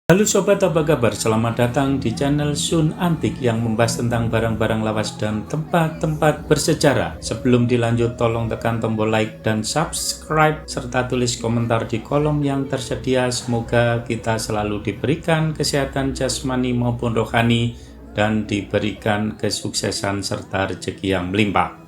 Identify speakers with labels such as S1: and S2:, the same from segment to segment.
S1: Halo sobat, apa kabar? Selamat datang di channel Sun Antik yang membahas tentang barang-barang lawas dan tempat-tempat bersejarah. Sebelum dilanjut, tolong tekan tombol like dan subscribe serta tulis komentar di kolom yang tersedia. Semoga kita selalu diberikan kesehatan jasmani maupun rohani dan diberikan kesuksesan serta rezeki yang melimpah.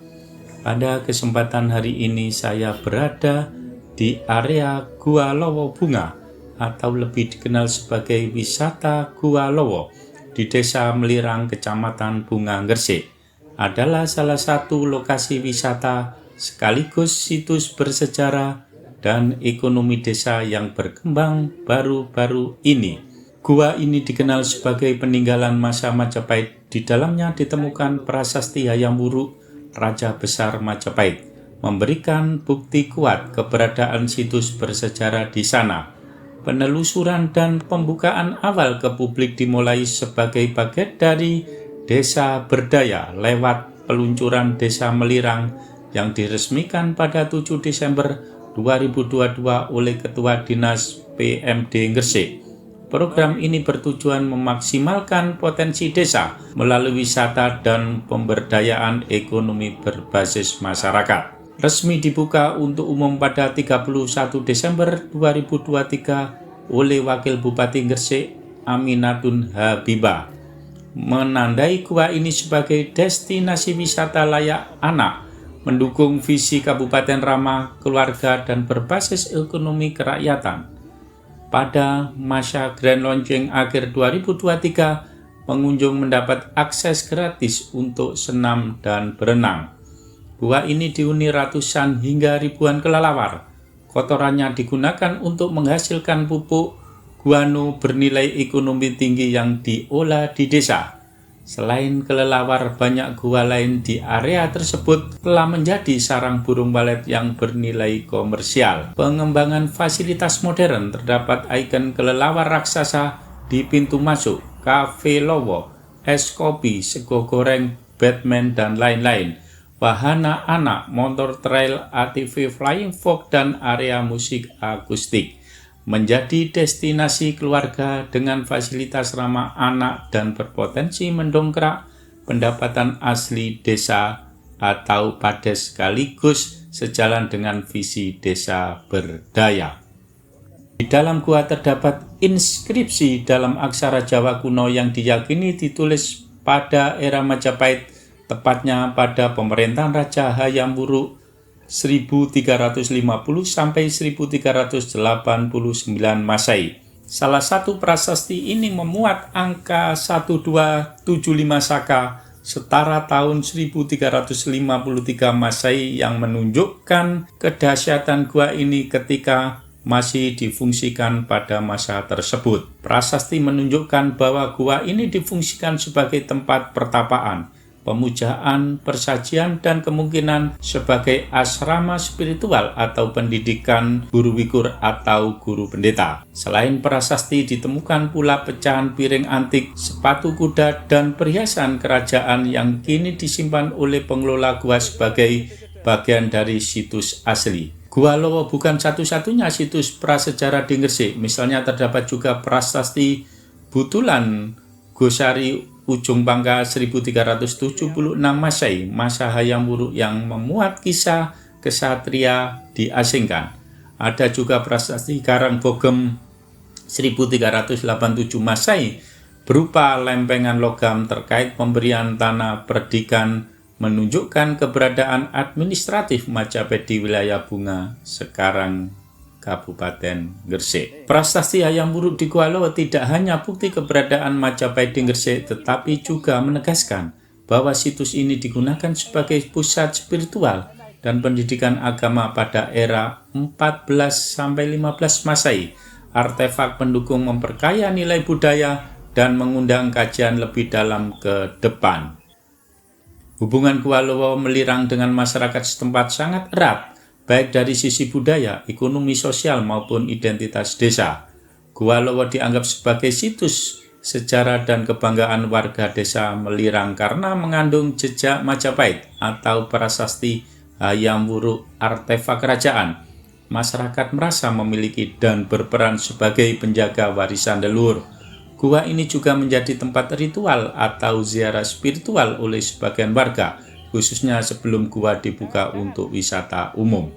S1: Pada kesempatan hari ini saya berada di area Gua Lowo Bunga atau lebih dikenal sebagai wisata Gua Lowo di Desa Melirang, Kecamatan Bunga, Gresik. Adalah salah satu lokasi wisata sekaligus situs bersejarah dan ekonomi desa yang berkembang baru-baru ini. Gua ini dikenal sebagai peninggalan masa Majapahit. Di dalamnya ditemukan prasasti Hayam Wuruk Raja Besar Majapahit, memberikan bukti kuat keberadaan situs bersejarah di sana. Penelusuran dan pembukaan awal ke publik dimulai sebagai bagian dari Desa Berdaya lewat peluncuran Desa Melirang yang diresmikan pada 7 Desember 2022 oleh Ketua Dinas PMD Gresik. Program ini bertujuan memaksimalkan potensi desa melalui wisata dan pemberdayaan ekonomi berbasis masyarakat. Resmi dibuka untuk umum pada 31 Desember 2023 oleh Wakil Bupati Gresik Aminatun Habibah, menandai gua ini sebagai destinasi wisata layak anak, mendukung visi Kabupaten ramah keluarga dan berbasis ekonomi kerakyatan. Pada masa Grand Launching akhir 2023, pengunjung mendapat akses gratis untuk senam dan berenang. Gua ini dihuni ratusan hingga ribuan kelelawar. Kotorannya digunakan untuk menghasilkan pupuk guano bernilai ekonomi tinggi yang diolah di desa. Selain kelelawar, banyak gua lain di area tersebut telah menjadi sarang burung walet yang bernilai komersial. Pengembangan fasilitas modern, terdapat ikon kelelawar raksasa di pintu masuk, kafe Lowo, es kopi, sego goreng, Batman, dan lain-lain. Wahana anak, motor trail, ATV flying fox, dan area musik akustik. Menjadi destinasi keluarga dengan fasilitas ramah anak dan berpotensi mendongkrak pendapatan asli desa atau PADES sekaligus sejalan dengan visi Desa Berdaya. Di dalam gua terdapat inskripsi dalam aksara Jawa kuno yang diyakini ditulis pada era Majapahit, tepatnya pada pemerintahan Raja Hayam Wuruk 1350 sampai 1389 Masehi. Salah satu prasasti ini memuat angka 1275 Saka setara tahun 1353 Masehi yang menunjukkan kedahsyatan gua ini ketika masih difungsikan pada masa tersebut. Prasasti menunjukkan bahwa gua ini difungsikan sebagai tempat pertapaan, pemujaan, persajian, dan kemungkinan sebagai asrama spiritual atau pendidikan guru wikur atau guru pendeta. Selain prasasti, ditemukan pula pecahan piring antik, sepatu kuda, dan perhiasan kerajaan yang kini disimpan oleh pengelola gua sebagai bagian dari situs asli. Gua Lowo bukan satu-satunya situs prasejarah di Gresik. Misalnya terdapat juga prasasti Butulan Gosari Ujung Pangka 1376 Masehi, masa Hayam Wuruk, yang memuat kisah kesatria diasingkan. Ada juga prasasti Karang Bogem 1387 Masehi berupa lempengan logam terkait pemberian tanah perdikan, menunjukkan keberadaan administratif Majapahit di wilayah Bunga sekarang Kabupaten Gresik. Prasasti Hayam Wuruk di Gua Lowo tidak hanya bukti keberadaan Majapahit di Gresik, tetapi juga menegaskan bahwa situs ini digunakan sebagai pusat spiritual dan pendidikan agama pada era 14-15 Masehi. Artefak pendukung memperkaya nilai budaya dan mengundang kajian lebih dalam ke depan. Hubungan Gua Lowo Melirang dengan masyarakat setempat sangat erat, baik dari sisi budaya, ekonomi sosial, maupun identitas desa. Gua Lowo dianggap sebagai situs sejarah dan kebanggaan warga Desa Melirang karena mengandung jejak Majapahit atau prasasti Hayam Wuruk artefak kerajaan. masyarakat merasa memiliki dan berperan sebagai penjaga warisan leluhur. Gua ini juga menjadi tempat ritual atau ziarah spiritual oleh sebagian warga, khususnya sebelum gua dibuka untuk wisata umum.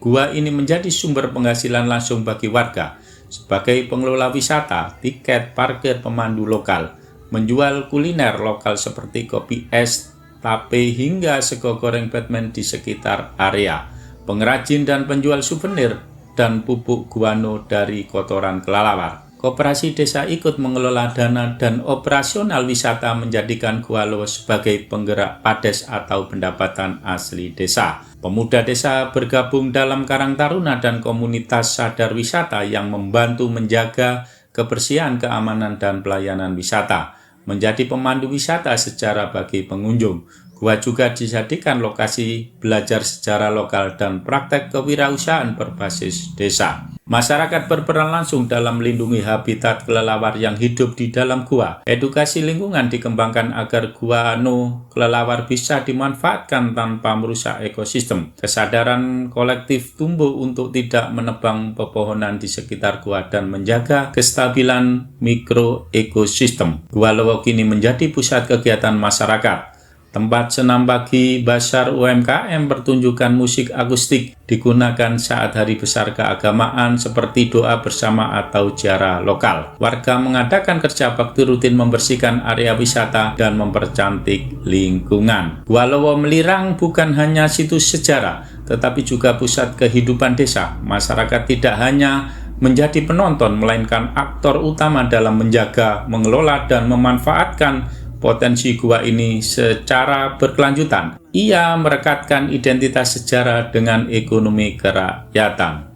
S1: Gua ini menjadi sumber penghasilan langsung bagi warga, sebagai pengelola wisata, tiket, parkir, pemandu lokal, menjual kuliner lokal seperti kopi es, tape, hingga sego goreng Batman di sekitar area, pengrajin dan penjual souvenir, dan pupuk guano dari kotoran kelelawar. Koperasi desa ikut mengelola dana dan operasional wisata, menjadikan Gua Lowo sebagai penggerak PADES atau pendapatan asli desa. Pemuda desa bergabung dalam Karang Taruna dan komunitas sadar wisata yang membantu menjaga kebersihan, keamanan, dan pelayanan wisata. Menjadi pemandu wisata secara bagi pengunjung. Gua juga dijadikan lokasi belajar sejarah lokal dan praktek kewirausahaan berbasis desa. Masyarakat berperan langsung dalam melindungi habitat kelelawar yang hidup di dalam gua. Edukasi lingkungan dikembangkan agar guano kelelawar bisa dimanfaatkan tanpa merusak ekosistem. Kesadaran kolektif tumbuh untuk tidak menebang pepohonan di sekitar gua dan menjaga kestabilan mikroekosistem. Gua Lowo kini menjadi pusat kegiatan masyarakat. Tempat senam pagi, bazar UMKM, pertunjukan musik akustik digunakan saat hari besar keagamaan seperti doa bersama atau ziarah lokal. Warga mengadakan kerja bakti rutin membersihkan area wisata dan mempercantik lingkungan. Gua Lowo Melirang bukan hanya situs sejarah, tetapi juga pusat kehidupan desa. Masyarakat tidak hanya menjadi penonton, melainkan aktor utama dalam menjaga, mengelola, dan memanfaatkan potensi gua ini secara berkelanjutan. Ia merekatkan identitas sejarah dengan ekonomi kerakyatan.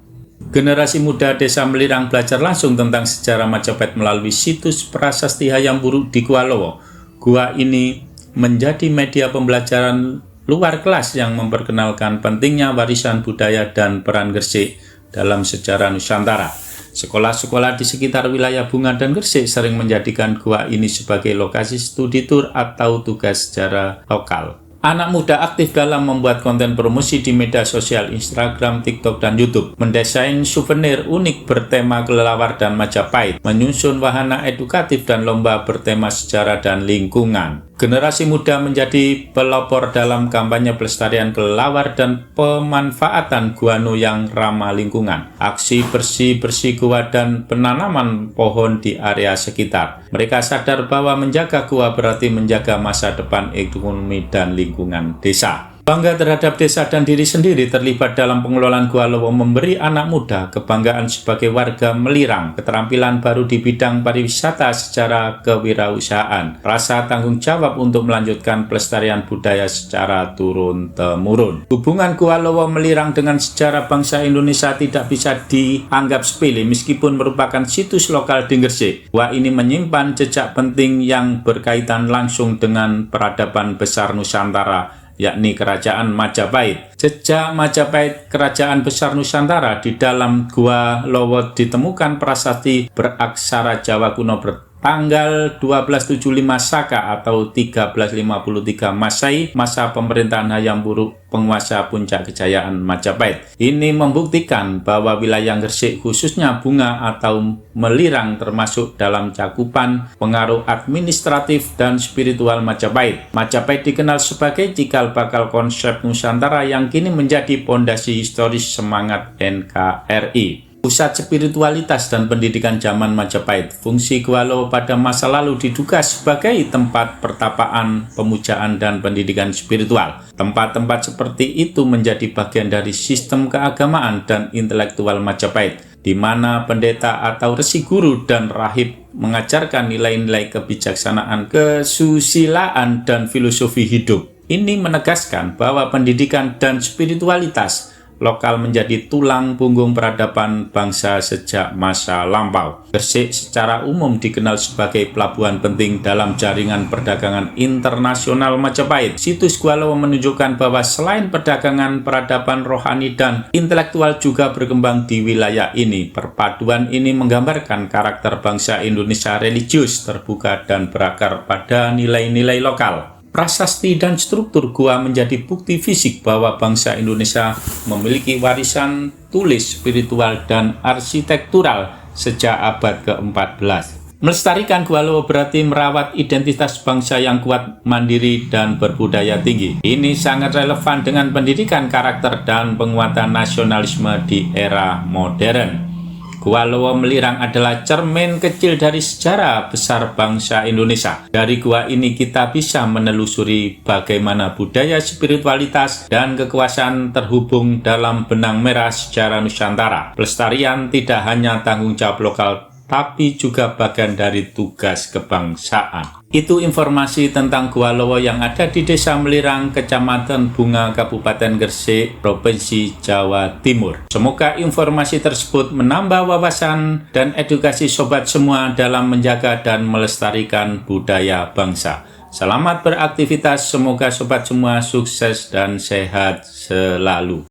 S1: Generasi muda desa Melirang belajar langsung tentang sejarah Majapahit melalui situs prasasti Hayam Wuruk di Gua Lowo. Gua ini menjadi media pembelajaran luar kelas yang memperkenalkan pentingnya warisan budaya dan peran Gresik dalam sejarah Nusantara. Sekolah-sekolah di sekitar wilayah Bunga dan Gresik sering menjadikan gua ini sebagai lokasi studi tur atau tugas sejarah lokal. Anak muda aktif dalam membuat konten promosi di media sosial Instagram, TikTok, dan YouTube, mendesain souvenir unik bertema kelelawar dan Majapahit, menyusun wahana edukatif dan lomba bertema sejarah dan lingkungan. Generasi muda menjadi pelopor dalam kampanye pelestarian kelelawar dan pemanfaatan guano yang ramah lingkungan. Aksi bersih-bersih gua dan penanaman pohon di area sekitar. Mereka sadar bahwa menjaga gua berarti menjaga masa depan ekonomi dan lingkungan desa. Bangga terhadap desa dan diri sendiri terlibat dalam pengelolaan Gua Lowo memberi anak muda kebanggaan sebagai warga Melirang, keterampilan baru di bidang pariwisata secara kewirausahaan, rasa tanggung jawab untuk melanjutkan pelestarian budaya secara turun-temurun. Hubungan Gua Lowo Melirang dengan sejarah bangsa Indonesia tidak bisa dianggap sepele meskipun merupakan situs lokal di Gresik. Gua ini menyimpan jejak penting yang berkaitan langsung dengan peradaban besar Nusantara, yakni Kerajaan Majapahit. Jejak Majapahit, Kerajaan Besar Nusantara. Di dalam Gua Lowo ditemukan prasasti beraksara Jawa kuno bertanggal 1275 Saka atau 1353 Masehi, masa pemerintahan Hayam Wuruk, penguasa puncak kejayaan Majapahit. Ini membuktikan bahwa wilayah Gresik, khususnya Bunga atau Melirang, termasuk dalam cakupan pengaruh administratif dan spiritual Majapahit. Majapahit dikenal sebagai cikal bakal konsep Nusantara yang kini menjadi pondasi historis semangat NKRI. Pusat spiritualitas dan pendidikan zaman Majapahit. Fungsi Gua Lowo pada masa lalu diduga sebagai tempat pertapaan, pemujaan, dan pendidikan spiritual. Tempat-tempat seperti itu menjadi bagian dari sistem keagamaan dan intelektual Majapahit, di mana pendeta atau resi guru dan rahib mengajarkan nilai-nilai kebijaksanaan, kesusilaan, dan filosofi hidup. Ini menegaskan bahwa pendidikan dan spiritualitas lokal menjadi tulang punggung peradaban bangsa sejak masa lampau. Gresik secara umum dikenal sebagai pelabuhan penting dalam jaringan perdagangan internasional Majapahit. Situs Gua Lowo menunjukkan bahwa selain perdagangan, peradaban rohani dan intelektual juga berkembang di wilayah ini. Perpaduan ini menggambarkan karakter bangsa Indonesia religius, terbuka, dan berakar pada nilai-nilai lokal. Prasasti dan struktur gua menjadi bukti fisik bahwa bangsa Indonesia memiliki warisan tulis, spiritual, dan arsitektural sejak abad ke-14. Melestarikan Gua Lowo berarti merawat identitas bangsa yang kuat, mandiri, dan berbudaya tinggi. Ini sangat relevan dengan pendidikan karakter dan penguatan nasionalisme di era modern. Gua Lowo Melirang adalah cermin kecil dari sejarah besar bangsa Indonesia. Dari gua ini kita bisa menelusuri bagaimana budaya, spiritualitas, dan kekuasaan terhubung dalam benang merah sejarah Nusantara. Pelestarian tidak hanya tanggung jawab lokal, tapi juga bagian dari tugas kebangsaan. Itu informasi tentang Gua Lowo yang ada di Desa Melirang, Kecamatan Bunga, Kabupaten Gresik, Provinsi Jawa Timur. Semoga informasi tersebut menambah wawasan dan edukasi sobat semua dalam menjaga dan melestarikan budaya bangsa. Selamat beraktivitas, semoga sobat semua sukses dan sehat selalu.